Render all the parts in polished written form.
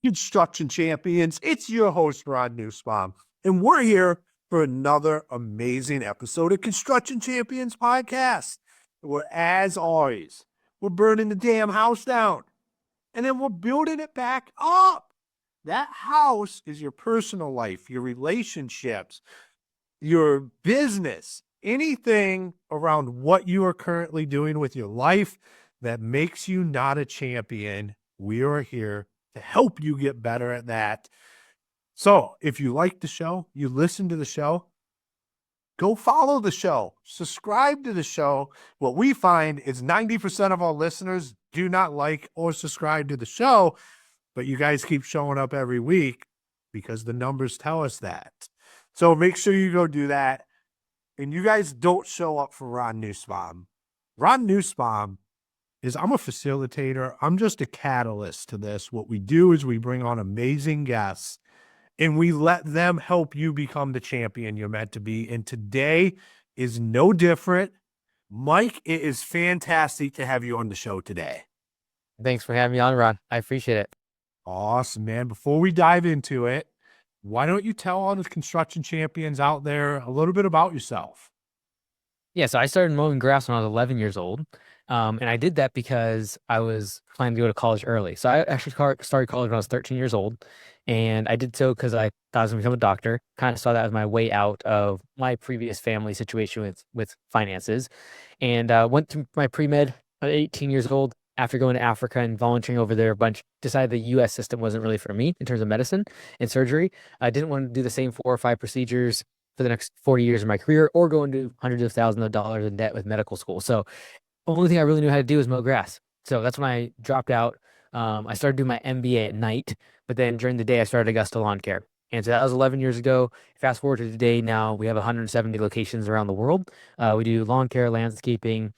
Construction Champions. It's your host, Ron Newsbaum, and we're here for another amazing episode of Construction Champions Podcast, where, as always, we're burning the damn house down, and then we're building it back up. That house is your personal life, your relationships, your business, anything around what you are currently doing with your life that makes you not a champion. We are here to help you get better at that. So if you like the show, you listen to the show, go follow the show, subscribe to the show. What we find is 90% of our listeners do not like or subscribe to the show, but you guys keep showing up every week because the numbers tell us that. So make sure you go do that. And you guys don't show up for Ron Newsbaum. Ron Newsbaum is, I'm a facilitator. I'm just a catalyst to this. What we do is we bring on amazing guests and we let them help you become the champion you're meant to be. And today is no different. Mike, it is fantastic to have you on the show today. Thanks for having me on, Ron. I appreciate it. Awesome, man. Before we dive into it, why don't you tell all the construction champions out there a little bit about yourself? Yeah, so I started mowing grass when I was 11 years old. And I did that because I was planning to go to college early. So I actually started college when I was 13 years old. And I did so because I thought I was going to become a doctor. Kind of saw that as my way out of my previous family situation with finances. And went through my pre-med at 18 years old. After going to Africa and volunteering over there a bunch, decided the U.S. system wasn't really for me in terms of medicine and surgery. I didn't want to do the same 4 or 5 procedures for the next 40 years of my career or go into hundreds of thousands of dollars in debt with medical school. So the only thing I really knew how to do was mow grass. So that's when I dropped out. I started doing my MBA at night, but then during the day, I started Augusta Lawn Care. And so that was 11 years ago. Fast forward to today, now we have 170 locations around the world. We do lawn care, landscaping,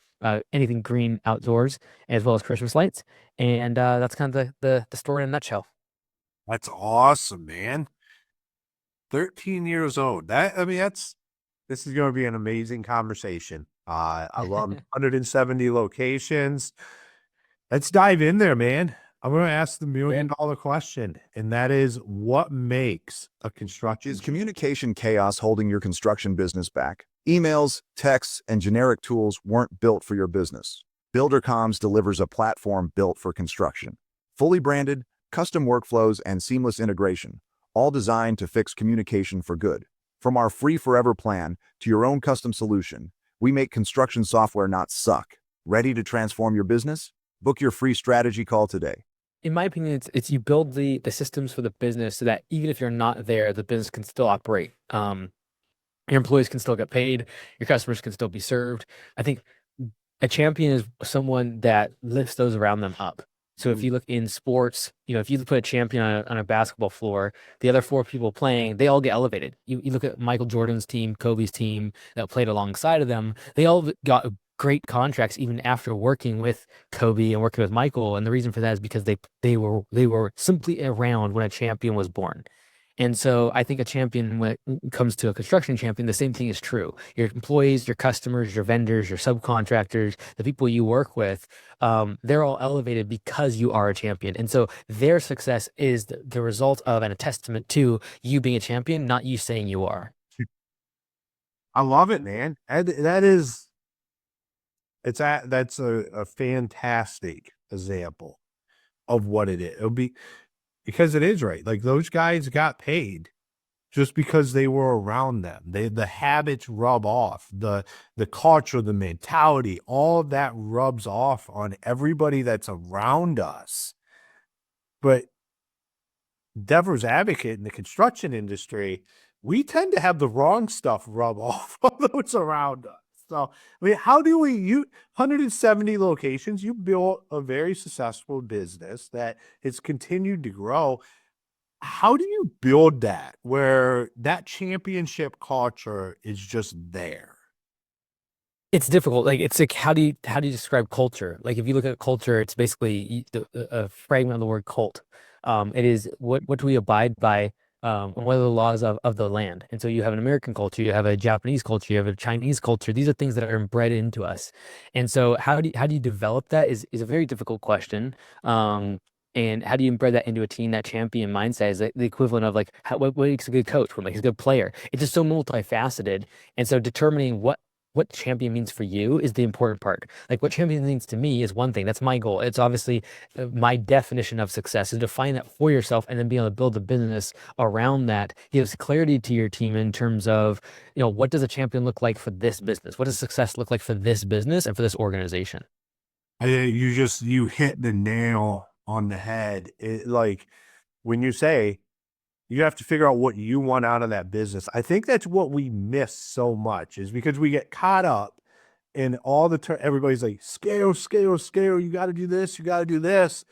anything green outdoors, as well as Christmas lights. And that's kind of the story in a nutshell. That's awesome, man. 13 years old. This is going to be an amazing conversation. I love 170 locations. Let's dive in there, man. I'm going to ask the $1 million question, and that is, what makes a construction? Is communication chaos holding your construction business back? Emails, texts, and generic tools weren't built for your business. BuilderComs delivers a platform built for construction. Fully branded, custom workflows, and seamless integration, all designed to fix communication for good. From our free forever plan to your own custom solution, we make construction software not suck. Ready to transform your business? Book your free strategy call today. In my opinion, it's you build the systems for the business so that even if you're not there, the business can still operate. Your employees can still get paid. Your customers can still be served. I think a champion is someone that lifts those around them up. So if you look in sports, if you put a champion on a basketball floor, the other 4 people playing, they all get elevated. You look at Michael Jordan's team, Kobe's team that played alongside of them, they all got great contracts even after working with Kobe and working with Michael. And the reason for that is because they were simply around when a champion was born. And so I think a champion, when it comes to a construction champion, the same thing is true. Your employees, your customers, your vendors, your subcontractors, the people you work with, they're all elevated because you are a champion. And so their success is the result of and a testament to you being a champion, not you saying you are. I love it, man. That's a fantastic example of what it is. It'll be, because it is right. Like, those guys got paid just because they were around them. The habits rub off, the culture, the mentality, all of that rubs off on everybody that's around us. But devil's advocate in the construction industry, we tend to have the wrong stuff rub off on those around us. So, how do we use 170 locations? You built a very successful business that has continued to grow. How do you build that where that championship culture is just there? It's difficult. Like, it's like, how do you describe culture? Like, if you look at culture, it's basically a fragment of the word cult. It is what do we abide by? What are the laws of the land? And so you have an American culture, you have a Japanese culture, you have a Chinese culture. These are things that are inbred into us. And so how do you develop that is a very difficult question. And how do you embed that into a team? That champion mindset is the equivalent of like what makes a good coach, what makes a good player. It's just so multifaceted. And so determining what champion means for you is the important part. Like what champion means to me is one thing. That's my goal. It's obviously my definition of success is define that for yourself and then be able to build a business around that. Gives clarity to your team in terms of, what does a champion look like for this business? What does success look like for this business and for this organization? You hit the nail on the head. Like when you say you have to figure out what you want out of that business. I think that's what we miss so much is because we get caught up in all the everybody's like, scale, scale, scale. You got to do this. You got to do this.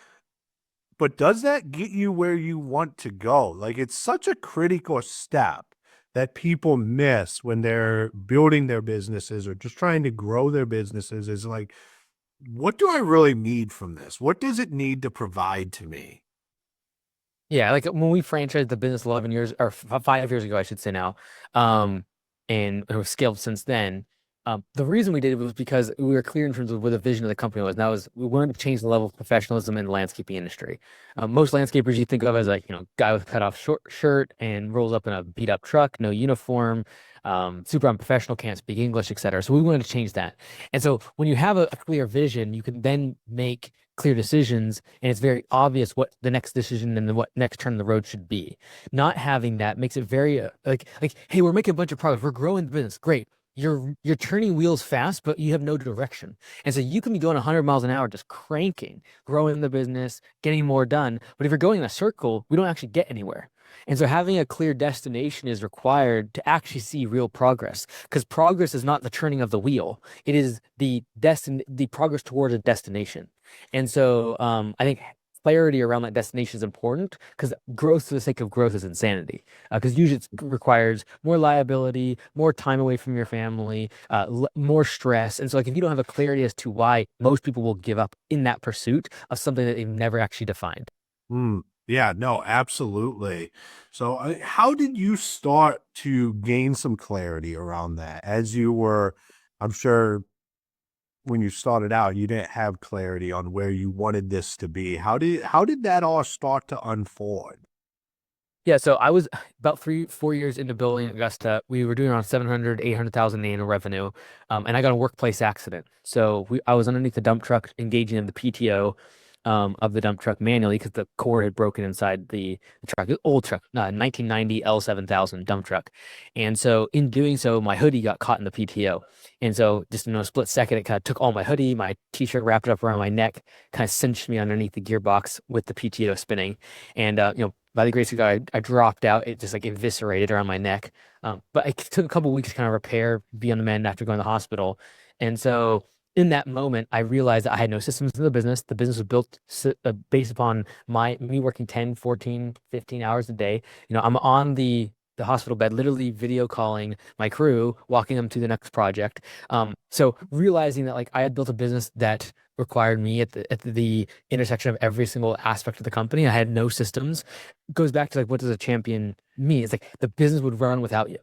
But does that get you where you want to go? Like it's such a critical step that people miss when they're building their businesses or just trying to grow their businesses is like, what do I really need from this? What does it need to provide to me? Yeah, like when we franchised the business 11 years or 5 years ago, I should say now, and it was scaled since then. The reason we did it was because we were clear in terms of what the vision of the company was. And that was we wanted to change the level of professionalism in the landscaping industry. Most landscapers you think of as like, guy with cut off short shirt and rolls up in a beat up truck, no uniform, super unprofessional, can't speak English, etc. So we wanted to change that. And so when you have a clear vision, you can then make clear decisions and it's very obvious what the next decision and what next turn of the road should be. Not having that makes it very like hey, we're making a bunch of progress, we're growing the business, great. You're turning wheels fast, but you have no direction. And so you can be going 100 miles an hour just cranking, growing the business, getting more done, but if you're going in a circle, we don't actually get anywhere. And so having a clear destination is required to actually see real progress, because progress is not the turning of the wheel, it is the progress towards a destination. And so I think clarity around that destination is important, because growth for the sake of growth is insanity. Because usually it requires more liability, more time away from your family, more stress. And so like if you don't have a clarity as to why, most people will give up in that pursuit of something that they've never actually defined. Yeah, no, absolutely. So how did you start to gain some clarity around that as you were, I'm sure when you started out, you didn't have clarity on where you wanted this to be. How did that all start to unfold? Yeah, so I was about 4 years into building Augusta. We were doing around 700, 800,000 annual revenue. And I got a workplace accident. So I was underneath the dump truck engaging in the PTO of the dump truck manually because the cord had broken inside the truck, old truck, 1990 L7000 dump truck. And so in doing so, my hoodie got caught in the PTO. And so just in a split second, it kind of took all my hoodie, my t-shirt, wrapped it up around my neck, kind of cinched me underneath the gearbox with the PTO spinning. And, by the grace of God, I dropped out. It just like eviscerated around my neck. But it took a couple weeks to kind of repair, be on the mend after going to the hospital. And so in that moment, I realized that I had no systems in the business. The business was built based upon me working 10, 14, 15 hours a day. I'm on the hospital bed, literally video calling my crew, walking them to the next project. So realizing that like I had built a business that required me at the intersection of every single aspect of the company. I had no systems. Goes back to like, what does a champion mean? It's like the business would run without you.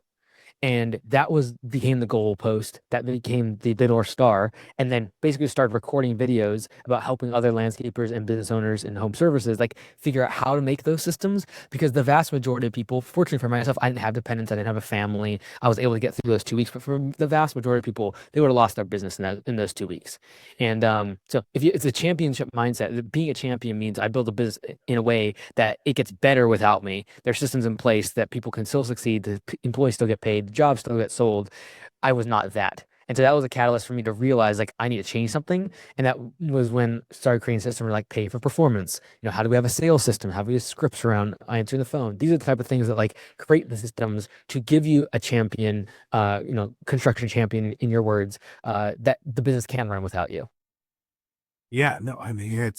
And that became the goalpost. That became the North Star. And then basically started recording videos about helping other landscapers and business owners and home services like figure out how to make those systems. Because the vast majority of people, fortunately for myself, I didn't have dependents, I didn't have a family. I was able to get through those 2 weeks. But for the vast majority of people, they would have lost their business in those 2 weeks. And so it's a championship mindset. Being a champion means I build a business in a way that it gets better without me. There's systems in place that people can still succeed, the employees still get paid, jobs still get sold. I was not that. And so that was a catalyst for me to realize like I need to change something. And that was when I started creating systems like pay for performance. How do we have a sales system? How do we have scripts around answering the phone? These are the type of things that like create the systems to give you a champion, construction champion in your words, that the business can run without you. Yeah, no, I mean,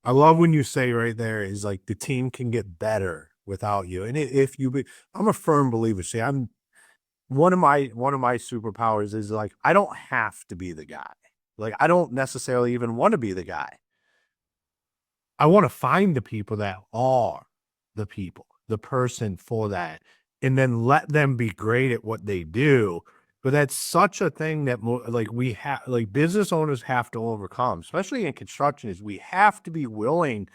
I love when you say right there is like the team can get better without you. And I'm a firm believer. See, I'm one of my superpowers is like, I don't have to be the guy. Like, I don't necessarily even want to be the guy. I want to find the people that are the people, the person for that, and then let them be great at what they do. But that's such a thing that like business owners have to overcome, especially in construction, is we have to be willing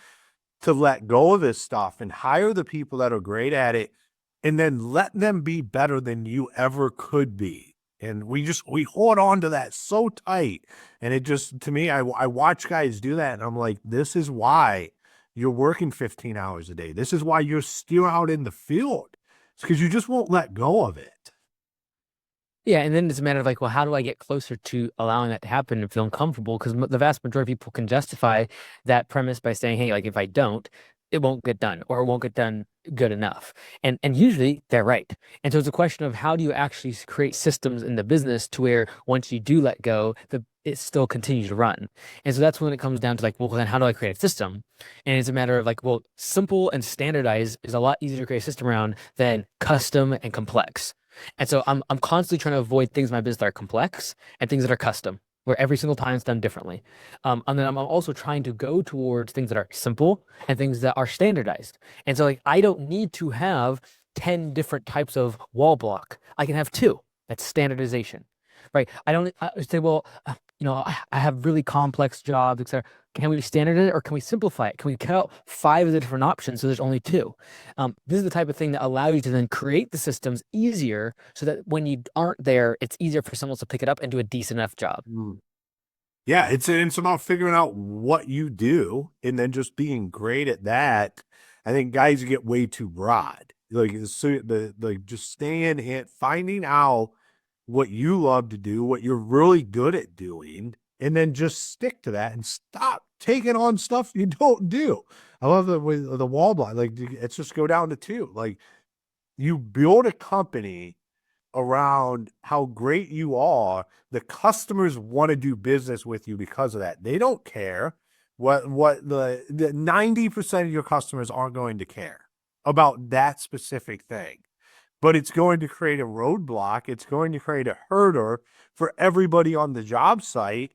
to let go of this stuff and hire the people that are great at it and then let them be better than you ever could be. And we hold on to that so tight. And it just, to me, I watch guys do that and I'm like, this is why you're working 15 hours a day. This is why you're still out in the field. It's because you just won't let go of it. Yeah, and then it's a matter of like, well, how do I get closer to allowing that to happen and feeling comfortable? Because the vast majority of people can justify that premise by saying, hey, like if I don't, it won't get done or it won't get done good enough. And usually they're right. And so it's a question of how do you actually create systems in the business to where once you do let go, it still continues to run. And so that's when it comes down to like, well, then how do I create a system? And it's a matter of like, well, simple and standardized is a lot easier to create a system around than custom and complex. And so I'm constantly trying to avoid things in my business that are complex and things that are custom, where every single time it's done differently. And then I'm also trying to go towards things that are simple and things that are standardized. And so like I don't need to have 10 different types of wall block. I can have two. That's standardization. Right. I say, well, I have really complex jobs, etc. Can we standardize it or can we simplify it? Can we cut out 5 of the different options so there's only 2? This is the type of thing that allows you to then create the systems easier so that when you aren't there, it's easier for someone else to pick it up and do a decent enough job. Yeah, it's about figuring out what you do and then just being great at that. I think guys get way too broad. Like just staying and finding out what you love to do, what you're really good at doing, and then just stick to that and stop taking on stuff you don't do. I love the wall block. Like it's just go down to 2. Like you build a company around how great you are. The customers want to do business with you because of that. They don't care what the 90% of your customers aren't going to care about that specific thing. But it's going to create a roadblock. It's going to create a herder for everybody on the job site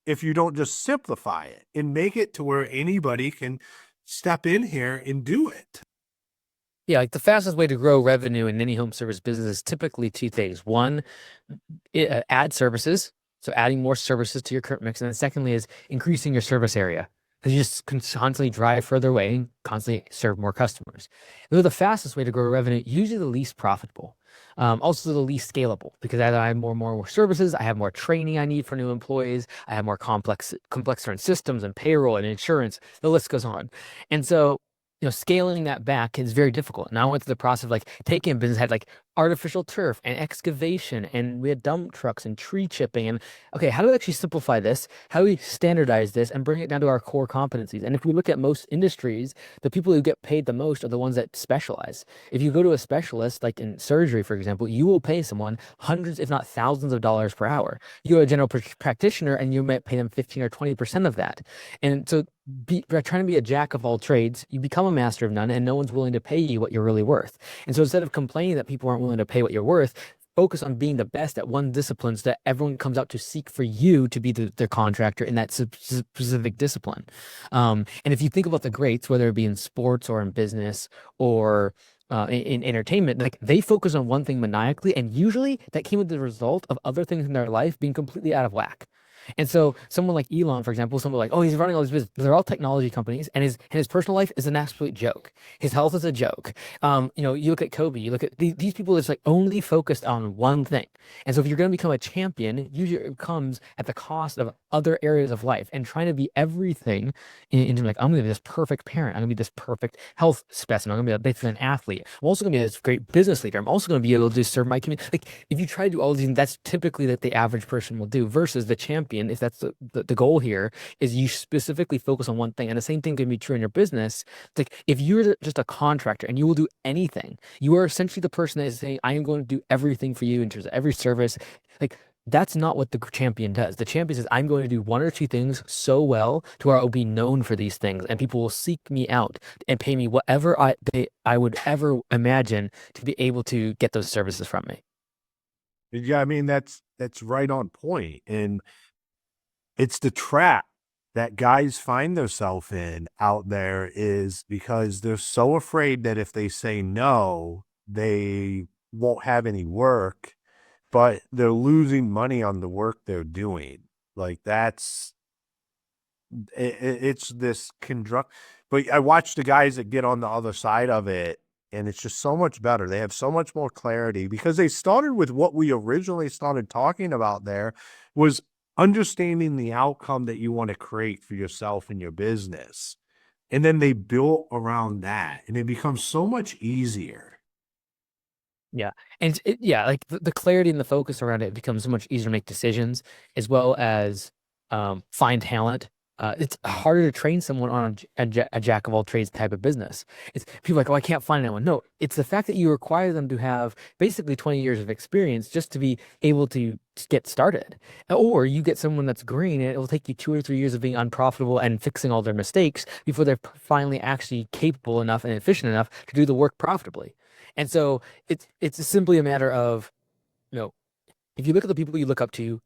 if you don't just simplify it and make it to where anybody can step in here and do it. Yeah, like the fastest way to grow revenue in any home service business is typically 2 things. One, add services. So adding more services to your current mix. And then secondly is increasing your service area. Because you just constantly drive further away and constantly serve more customers. Those are the fastest way to grow revenue, usually the least profitable. Also the least scalable, because as I have more services, I have more training I need for new employees. I have more complex certain systems and payroll and insurance. The list goes on. And so scaling that back is very difficult. Now I went through the process of like taking a business had like artificial turf and excavation, and we had dump trucks and tree chipping. And okay, how do we actually simplify this? How do we standardize this and bring it down to our core competencies? And if we look at most industries, the people who get paid the most are the ones that specialize. If you go to a specialist, like in surgery, for example, you will pay someone hundreds, if not thousands of dollars per hour. You go to a general practitioner and you might pay them 15 or 20% of that. And so by trying to be a jack of all trades, you become a master of none, and no one's willing to pay you what you're really worth. And so instead of complaining that people aren't willing to pay what you're worth, focus on being the best at one discipline so that everyone comes out to seek for you to be their contractor in that specific discipline. And if you think about the greats, whether it be in sports or in business or in entertainment, like they focus on one thing maniacally, and usually that came with the result of other things in their life being completely out of whack. And so someone like Elon, for example, someone like, oh, he's running all these businesses. They're all technology companies, and his personal life is an absolute joke. His health is a joke. You look at Kobe, you look at these people that's like only focused on one thing. And so if you're going to become a champion, usually it comes at the cost of other areas of life, and trying to be everything in like, I'm going to be this perfect parent. I'm going to be this perfect health specimen. I'm going to be basically an athlete. I'm also going to be this great business leader. I'm also going to be able to serve my community. Like if you try to do all these things, that's typically that the average person will do, versus the champion. If that's the goal here, is you specifically focus on one thing. And the same thing can be true in your business. It's like if you're just a contractor and you will do anything, you are essentially the person that is saying, I am going to do everything for you in terms of every service. Like that's not what the champion does. The champion says, I'm going to do 1 or 2 things so well to where I'll be known for these things, and people will seek me out and pay me whatever I would ever imagine to be able to get those services from me. Yeah, I mean that's right on point. And it's the trap that guys find themselves in out there, is because they're so afraid that if they say no, they won't have any work, but they're losing money on the work they're doing. Like it's this but I watch the guys that get on the other side of it, and it's just so much better. They have so much more clarity because they started with what we originally started talking about there was understanding the outcome that you want to create for yourself and your business. And then they built around that, and it becomes so much easier. Yeah. And yeah, like the clarity and the focus around it becomes so much easier to make decisions as well as find talent. It's harder to train someone on a jack of all trades type of business. It's people are like, oh, I can't find anyone. No, it's the fact that you require them to have basically 20 years of experience just to be able to get started. Or you get someone that's green and it will take you 2 or 3 years of being unprofitable and fixing all their mistakes before they're finally actually capable enough and efficient enough to do the work profitably. And so it's simply a matter of, you know, if you look at the people you look up to,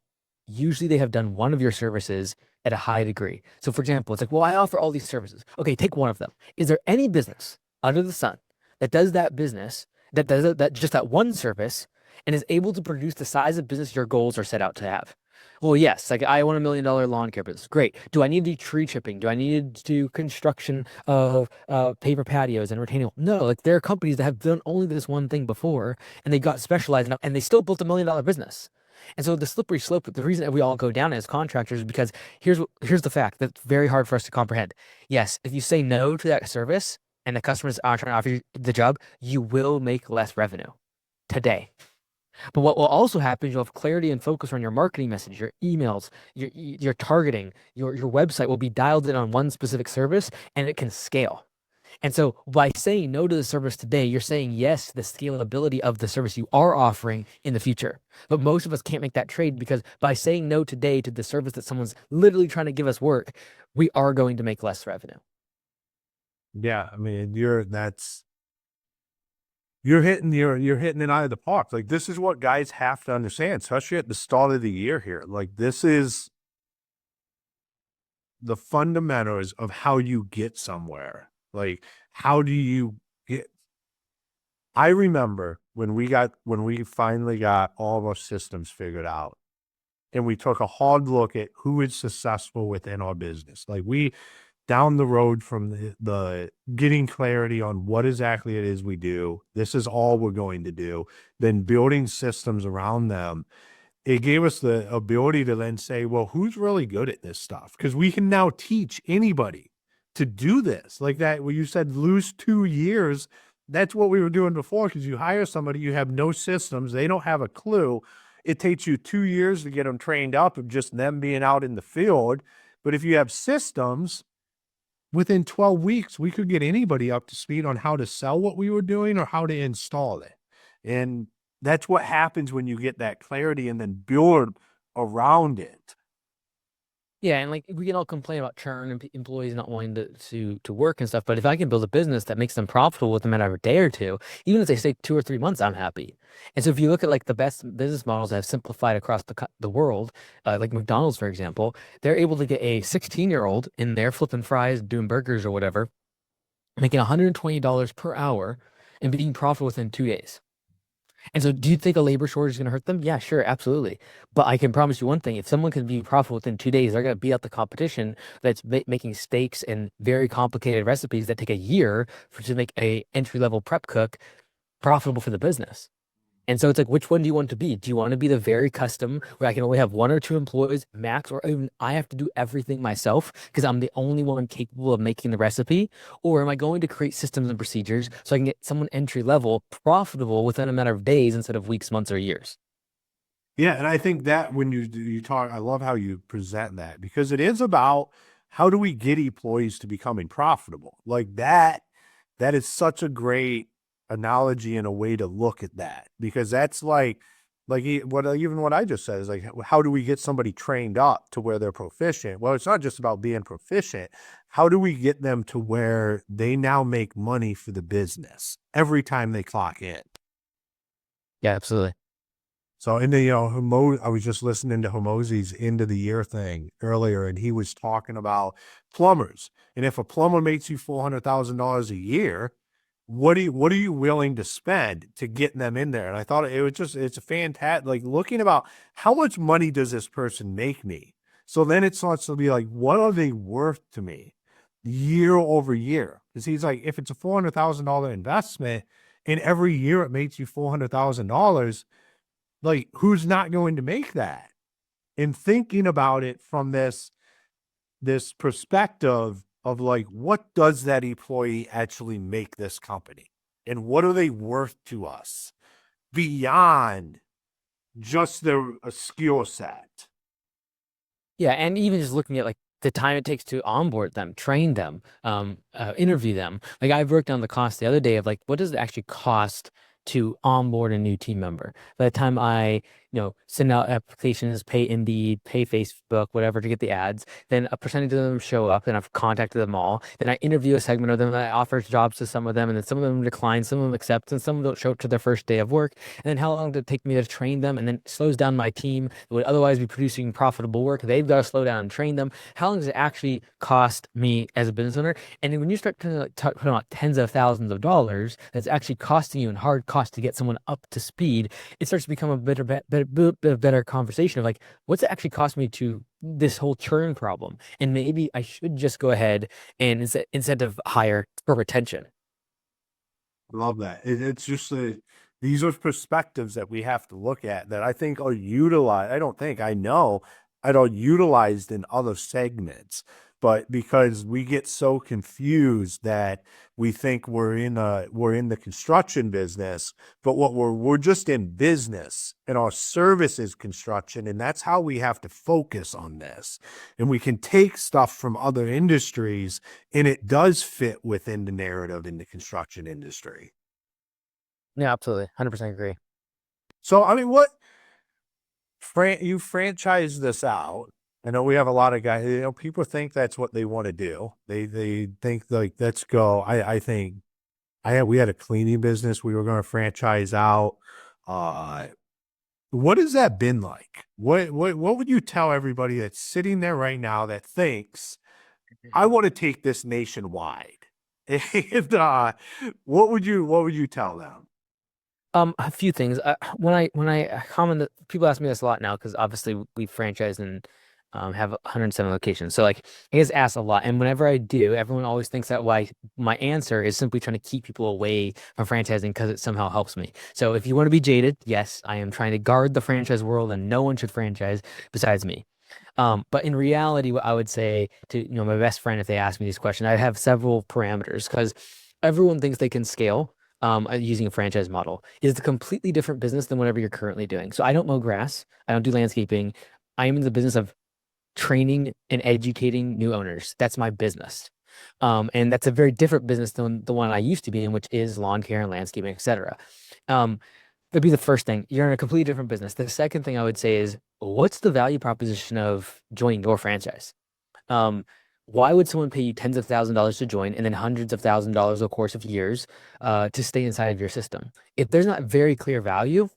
usually they have done one of your services at a high degree. So for example, it's like, well, I offer all these services. Okay, take one of them. Is there any business under the sun that does that business, that does that just that one service and is able to produce the size of business your goals are set out to have? Well, yes, like I want $1 million lawn care business. Great. Do I need to do tree chipping? Do I need to do construction of paper patios and retaining wall? No, like there are companies that have done only this one thing before and they got specialized enough and they still built $1 million business. And so the slippery slope, the reason that we all go down as contractors is because here's the fact that's very hard for us to comprehend. Yes, if you say no to that service and the customers are trying to offer you the job, you will make less revenue today. But what will also happen is you'll have clarity and focus on your marketing message, your emails, your targeting, your website will be dialed in on one specific service and it can scale. And so by saying no to the service today, you're saying yes to the scalability of the service you are offering in the future. But most of us can't make that trade because by saying no today to the service that someone's literally trying to give us work, we are going to make less revenue. Yeah, I mean, you're hitting it out of the park. Like this is what guys have to understand, especially at the start of the year here. Like this is the fundamentals of how you get somewhere. Like how do you get? I remember when we finally got all of our systems figured out, and we took a hard look at who is successful within our business. Like we down the road from the getting clarity on what exactly it is we do. This is all we're going to do. Then building systems around them. It gave us the ability to then say, well, who's really good at this stuff? Because we can now teach anybody to do this. Like that, when you said lose 2 years, that's what we were doing before. Because you hire somebody, you have no systems, they don't have a clue. It takes you 2 years to get them trained up of just them being out in the field. But if you have systems, within 12 weeks, we could get anybody up to speed on how to sell what we were doing or how to install it. And that's what happens when you get that clarity and then build around it. Yeah, and like we can all complain about churn and employees not wanting to work and stuff, but if I can build a business that makes them profitable within a matter of a day or two, even if they stay 2 or 3 months, I'm happy. And so if you look at like the best business models that have simplified across the world, like McDonald's, for example, they're able to get a 16-year-old in there flipping fries, doing burgers or whatever, making $120 per hour and being profitable within 2 days. And so do you think a labor shortage is going to hurt them? Yeah, sure, absolutely. But I can promise you one thing, if someone can be profitable within 2 days, they're going to beat out the competition that's making steaks and very complicated recipes that take a year to make a entry-level prep cook profitable for the business. And so it's like, which one do you want to be? Do you want to be the very custom where I can only have 1 or 2 employees max, or even I have to do everything myself because I'm the only one capable of making the recipe? Or am I going to create systems and procedures so I can get someone entry level profitable within a matter of days instead of weeks, months, or years? Yeah, and I think that when you talk, I love how you present that because it is about how do we get employees to becoming profitable? Like that is such a great analogy and a way to look at that because that's even what I just said is like, how do we get somebody trained up to where they're proficient? Well, it's not just about being proficient. How do we get them to where they now make money for the business every time they clock in? Yeah, absolutely. So I was just listening to Hormozy's end of the year thing earlier, and he was talking about plumbers. And if a plumber makes you $400,000 a year, what are you willing to spend to get them in there? And I thought it's a fantastic, like looking about how much money does this person make me? So then it starts to be like, what are they worth to me year over year? Because he's like, if it's a $400,000 investment and every year it makes you $400,000, like who's not going to make that? And thinking about it from this perspective of like, what does that employee actually make this company? And what are they worth to us beyond just their skill set? Yeah, and even just looking at like the time it takes to onboard them, train them, interview them. Like I've worked on the cost the other day of like, what does it actually cost to onboard a new team member? By the time I, send out applications, pay Indeed, pay Facebook, whatever to get the ads, then a percentage of them show up, and I've contacted them all. Then I interview a segment of them, and I offer jobs to some of them, and then some of them decline, some of them accept, and some of them don't show up to their first day of work. And then how long did it take me to train them? And then it slows down my team that would otherwise be producing profitable work. They've got to slow down and train them. How long does it actually cost me as a business owner? And then when you start to talk about tens of thousands of dollars that's actually costing you in hard cost to get someone up to speed, it starts to become a better conversation of like, what's it actually cost me to this whole churn problem? And maybe I should just go ahead and instead of hire for retention. Love that. It's just these are perspectives that we have to look at that I think are utilized. I don't think I know are utilized in other segments, but because we get so confused that we think we're in the construction business, but what we're just in business, and our service is construction, and that's how we have to focus on this. And we can take stuff from other industries, and it does fit within the narrative in the construction industry. Yeah, absolutely. 100% agree. So, I mean, you franchise this out. I know we have a lot of guys, people think that's what they want to do. They think like, let's go. I think we had a cleaning business we were going to franchise out. What has that been like? What would you tell everybody that's sitting there right now that thinks I want to take this nationwide? And what would you tell them? A few things. When I comment, people ask me this a lot now because obviously we franchise and have 107 locations. So like I get asked a lot, and whenever I do, everyone always thinks that my answer is simply trying to keep people away from franchising because it somehow helps me. So if you want to be jaded, yes, I am trying to guard the franchise world, and no one should franchise besides me. But in reality, what I would say to my best friend, if they ask me these questions, I have several parameters because everyone thinks they can scale using a franchise model. It's a completely different business than whatever you're currently doing. So I don't mow grass. I don't do landscaping. I am in the business of training and educating new owners. That's my business. And that's a very different business than the one I used to be in, which is lawn care and landscaping, etc. That'd be the first thing. You're in a completely different business. The second thing I would say is, what's the value proposition of joining your franchise? Why would someone pay you tens of thousands of dollars to join and then hundreds of thousands of dollars over the course of years to stay inside of your system? If there's not very clear value,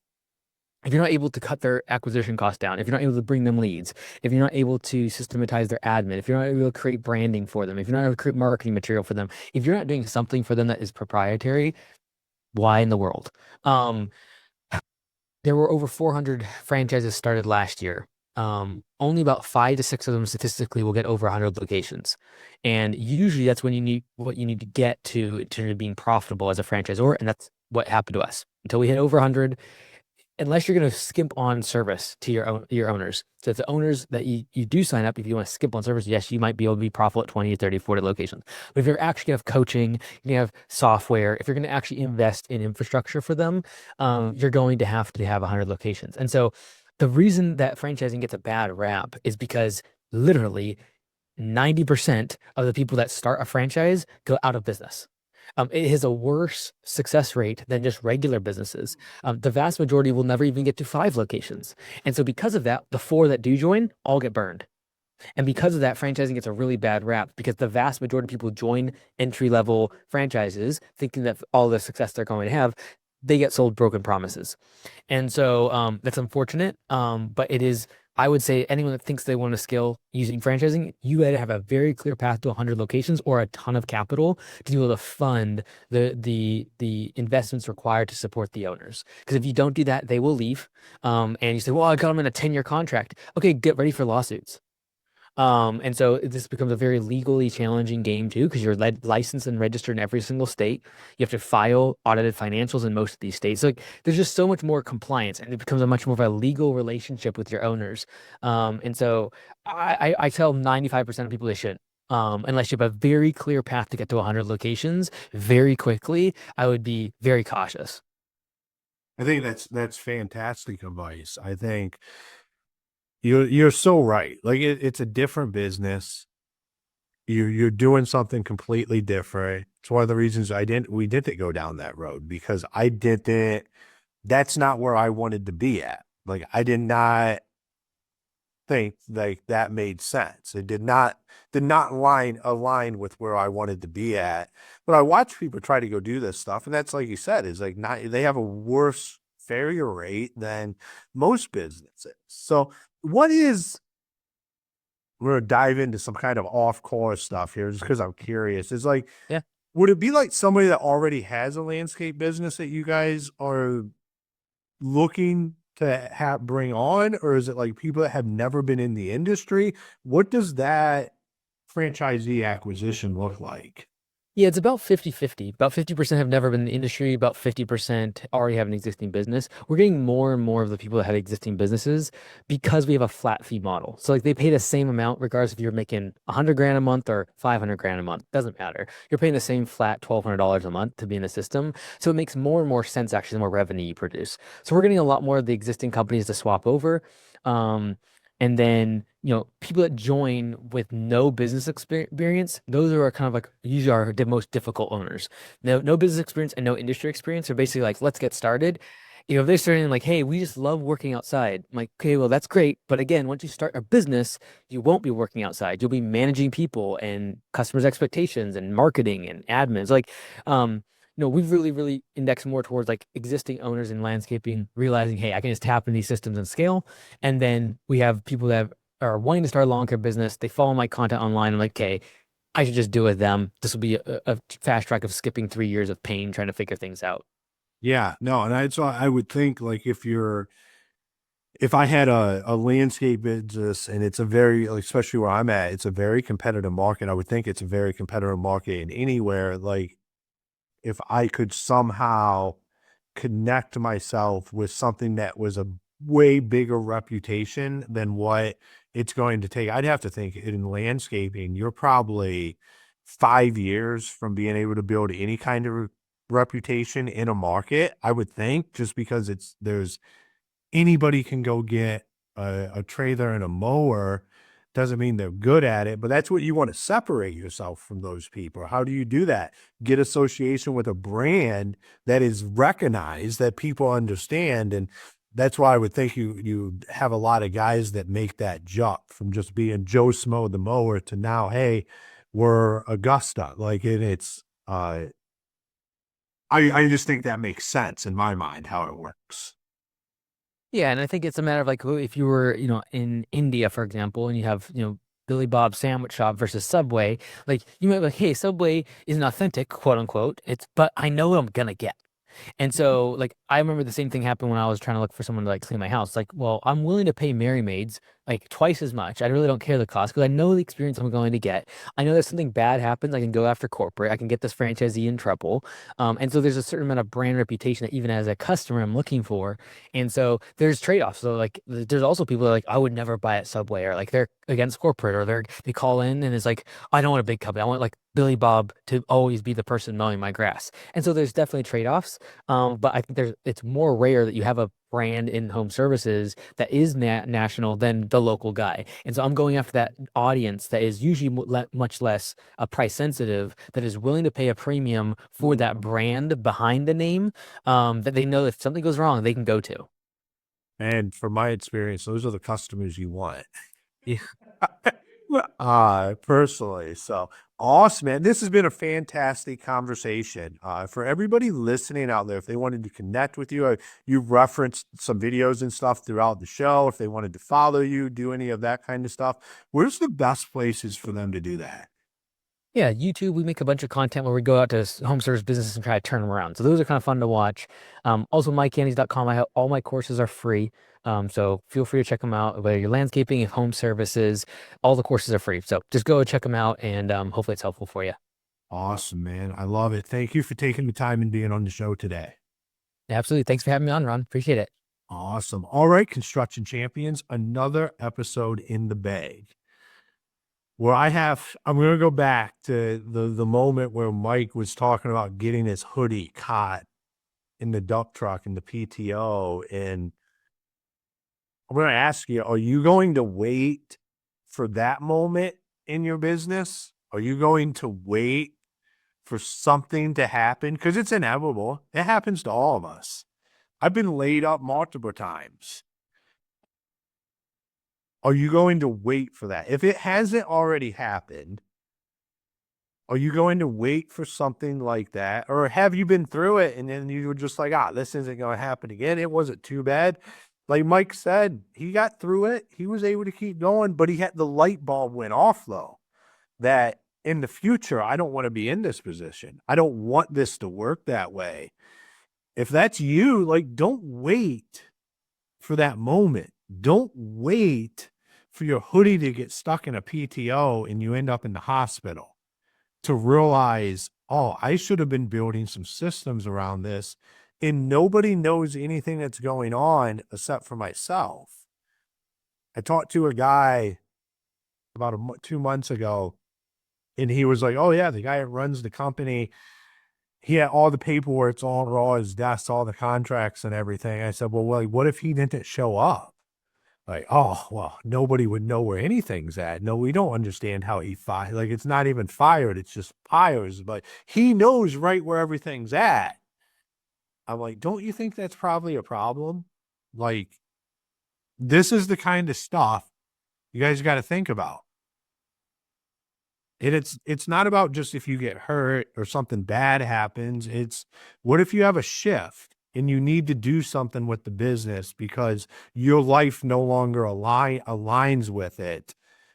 if you're not able to cut their acquisition costs down, if you're not able to bring them leads, if you're not able to systematize their admin, if you're not able to create branding for them, if you're not able to create marketing material for them, if you're not doing something for them that is proprietary, why in the world? There were over 400 franchises started last year. Only about 5 to 6 of them statistically will get over 100 locations. And usually that's when you need to get to being profitable as a franchisor. And that's what happened to us until we hit over 100. Unless you're going to skimp on service to your owners. So if the owners that you do sign up, if you want to skimp on service, yes, you might be able to be profitable at 20, 30, 40 locations. But if you're actually going to have coaching, you're going to have software, if you're going to actually invest in infrastructure for them, you're going to have 100 locations. And so the reason that franchising gets a bad rap is because literally 90% of the people that start a franchise go out of business. It has a worse success rate than just regular businesses. The vast majority will never even get to 5 locations. And so because of that, the 4 that do join all get burned. And because of that, franchising gets a really bad rap because the vast majority of people join entry-level franchises thinking that all the success they're going to have, they get sold broken promises. And so that's unfortunate, but it is I would say anyone that thinks they want to scale using franchising, you either have a very clear path to 100 locations or a ton of capital to be able to fund the investments required to support the owners. Because if you don't do that, they will leave. And you say, well, I got them in a 10-year contract. Okay, get ready for lawsuits. And so this becomes a very legally challenging game too, because you're licensed and registered in every single state. You have to file audited financials in most of these states. So, like, there's just so much more compliance, and it becomes a much more of a legal relationship with your owners. And so I tell 95% of people they shouldn't. Unless you have a very clear path to get to 100 locations very quickly, I would be very cautious. I think that's fantastic advice. I think you're so right. Like it's a different business. You're doing something completely different. It's one of the reasons we didn't go down that road, because I didn't. That's not where I wanted to be at. Like I did not think like that made sense. It did not align with where I wanted to be at. But I watch people try to go do this stuff, and that's like you said, is like not they have a worse failure rate than most businesses. So what is we're gonna dive into some kind of off-course stuff here just because I'm curious. Is like, Yeah. would it be like somebody that already has a landscape business that you guys are looking to bring on, or is it like people that have never been in the industry? What does that franchisee acquisition look like? Yeah, it's about 50-50. About 50% have never been in the industry, about 50% already have an existing business. We're getting more and more of the people that have existing businesses because we have a flat fee model. So like they pay the same amount regardless if you're making 100 grand a month or 500 grand a month. Doesn't matter. You're paying the same flat $1,200 a month to be in the system. So it makes more and more sense actually the more revenue you produce. So we're getting a lot more of the existing companies to swap over. Um, and then, people that join with no business experience, those are kind of like usually are the most difficult owners. No business experience and no industry experience are basically like, let's get started. If they're starting like, hey, we just love working outside. I'm like, okay, well, that's great. But again, once you start a business, you won't be working outside. You'll be managing people and customers' expectations and marketing and admins. Like, we've really indexed more towards like existing owners in landscaping, realizing, hey, I can just tap into these systems and scale. And then we have people that are wanting to start a lawn care business. They follow my content online. I'm like, okay, I should just do it with them. This will be a fast track of skipping 3 years of pain trying to figure things out. Yeah, no, and I would think like if I had a landscape business and it's a very, like, especially where I'm at, it's a very competitive market. I would think it's a very competitive market in anywhere. Like if I could somehow connect myself with something that was a way bigger reputation than what it's going to take. I'd have to think in landscaping, you're probably 5 years from being able to build any kind of reputation in a market, I would think, just because there's anybody can go get a trailer and a mower. Doesn't mean they're good at it, but that's what you want to separate yourself from those people. How do you do that? Get association with a brand that is recognized, that people understand. And that's why I would think you have a lot of guys that make that jump from just being Joe Smo the mower to now, hey, we're Augusta. Like it's I just think that makes sense in my mind how it works. Yeah, and I think it's a matter of like if you were, in India, for example, and you have, Billy Bob's sandwich shop versus Subway, like you might be like, hey, Subway isn't authentic, quote unquote. But I know what I'm gonna get. And so, like, I remember the same thing happened when I was trying to look for someone to like clean my house. Like, well, I'm willing to pay Mary Maids like twice as much. I really don't care the cost because I know the experience I'm going to get. I know that something bad happens, I can go after corporate. I can get this franchisee in trouble. And so there's a certain amount of brand reputation that even as a customer I'm looking for. And so there's trade-offs. So like, there's also people that are like, I would never buy at Subway, or like they're against corporate, or they call in and it's like, I don't want a big company. I want like Billy Bob to always be the person mowing my grass. And so there's definitely trade-offs. But I think it's more rare that you have a brand in home services that is national than the local guy. And so I'm going after that audience that is usually much less price sensitive, that is willing to pay a premium for that brand behind the name, that they know if something goes wrong, they can go to. And from my experience, those are the customers you want. Yeah. Personally. So awesome, man. This has been a fantastic conversation. For everybody listening out there, if they wanted to connect with you, you've referenced some videos and stuff throughout the show. If they wanted to follow you, do any of that kind of stuff, where's the best places for them to do that? Yeah, YouTube, we make a bunch of content where we go out to home service businesses and try to turn them around. So those are kind of fun to watch. Also, mycandies.com, all my courses are free. So feel free to check them out, whether you're landscaping, if home services, all the courses are free. So just go check them out, and hopefully it's helpful for you. Awesome, man. I love it. Thank you for taking the time and being on the show today. Absolutely. Thanks for having me on, Ron. Appreciate it. Awesome. All right, construction champions, another episode in the bag. Where I'm going to go back to the moment where Mike was talking about getting his hoodie caught in the dump truck in the PTO. And I'm going to ask you, are you going to wait for that moment in your business? Are you going to wait for something to happen? Because it's inevitable. It happens to all of us. I've been laid up multiple times. Are you going to wait for that? If it hasn't already happened, are you going to wait for something like that? Or have you been through it and then you were just like, this isn't going to happen again. It wasn't too bad. Like Mike said, he got through it. He was able to keep going, but the light bulb went off though, that in the future, I don't want to be in this position. I don't want this to work that way. If that's you, like, don't wait for that moment. Don't wait for your hoodie to get stuck in a PTO and you end up in the hospital to realize, I should have been building some systems around this and nobody knows anything that's going on except for myself. I talked to a guy about 2 months ago and he was like, oh yeah, the guy that runs the company, he had all the paperwork, it's all raw, his desk, all the contracts and everything. I said, well, what if he didn't show up? Like, nobody would know where anything's at. No, we don't understand how he fired. Like, it's not even fired. It's just fires. But he knows right where everything's at. I'm like, don't you think that's probably a problem? Like, this is the kind of stuff you guys got to think about. And it's not about just if you get hurt or something bad happens. It's what if you have a shift and you need to do something with the business because your life no longer aligns with it.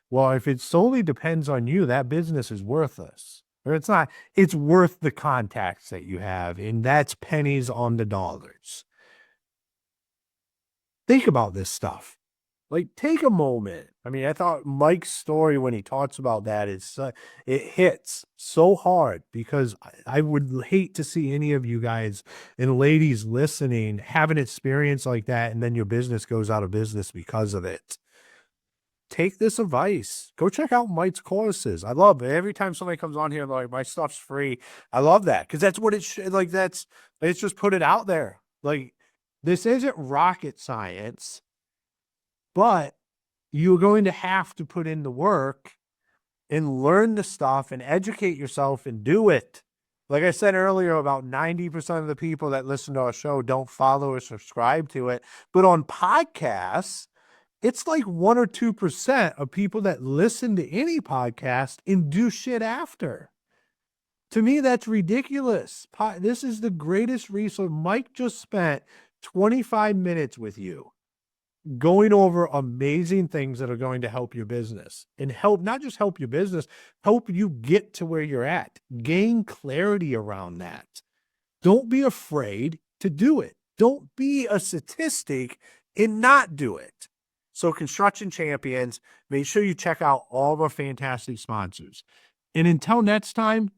Well, if it solely depends on you, that business is worthless. Or it's not. It's worth the contacts that you have, and that's pennies on the dollars. Think about this stuff. Like, take a moment. I mean, I thought Mike's story when he talks about that is it hits so hard because I would hate to see any of you guys and ladies listening have an experience like that and then your business goes out of business because of it. Take this advice. Go check out Mike's courses. I love it. Every time somebody comes on here, like, my stuff's free. I love that because that's what it should, like, let's just put it out there. Like, this isn't rocket science. But you're going to have to put in the work and learn the stuff and educate yourself and do it. Like I said earlier, about 90% of the people that listen to our show don't follow or subscribe to it. But on podcasts, it's like 1 or 2% of people that listen to any podcast and do shit after. To me, that's ridiculous. This is the greatest resource. Mike just spent 25 minutes with you, going over amazing things that are going to help your business and not just help your business, help you get to where you're at, gain clarity around that. Don't be afraid to do it. Don't be a statistic and not do it. So construction champions, make sure you check out all of our fantastic sponsors. And until next time,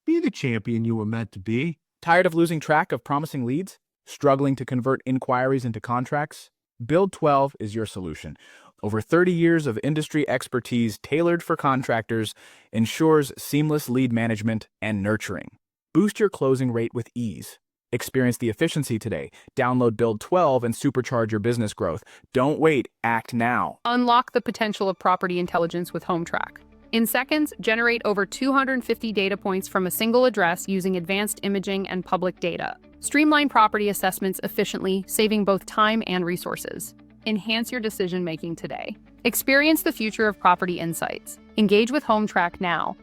be the champion you were meant to be. Tired of losing track of promising leads? Struggling to convert inquiries into contracts? Build 12 is your solution. Over 30 years of industry expertise tailored for contractors ensures seamless lead management and nurturing. Boost your closing rate with ease. Experience the efficiency today. Download Build 12 and supercharge your business growth. Don't wait, act now. Unlock the potential of property intelligence with HomeTrack. In seconds, generate over 250 data points from a single address using advanced imaging and public data. Streamline property assessments efficiently, saving both time and resources. Enhance your decision-making today. Experience the future of property insights. Engage with HomeTrack now.